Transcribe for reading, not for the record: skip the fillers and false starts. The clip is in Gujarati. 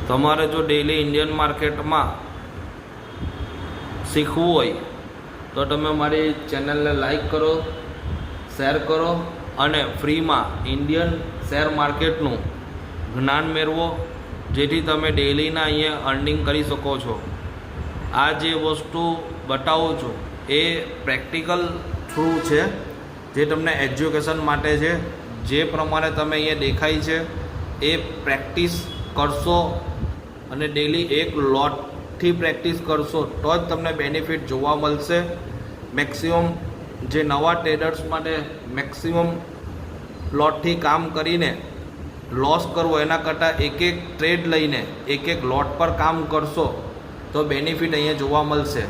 તમારે જો ડેલી ઇન્ડિયન માર્કેટમાં શીખવું હોય તો તમે મારી ચેનલને લાઈક કરો, શેર કરો અને ફ્રીમાં ઇન્ડિયન શેર માર્કેટનું જ્ઞાન મેળવો, જેથી તમે ડેલીના અહીંયા અર્નિંગ કરી શકો છો. આ જે વસ્તુ બતાવું છું એ પ્રેક્ટિકલ થ્રુ છે, જે તમને એજ્યુકેશન માટે છે. જે પ્રમાણે તમે અહીંયા દેખાય છે એ પ્રેક્ટિસ કરશો અને ડેલી એક લોટથી પ્રેક્ટિસ કરશો તો જ તમને બેનિફિટ જોવા મળશે. મેક્સિમમ જે નવા ટ્રેડર્સ માટે મેક્સિમમ લોટથી કામ કરીને લોસ કરવો એના કરતાં એક એક ટ્રેડ લઈને એક એક લોટ પર કામ કરશો તો બેનિફિટ અહીંયા જોવા મળશે.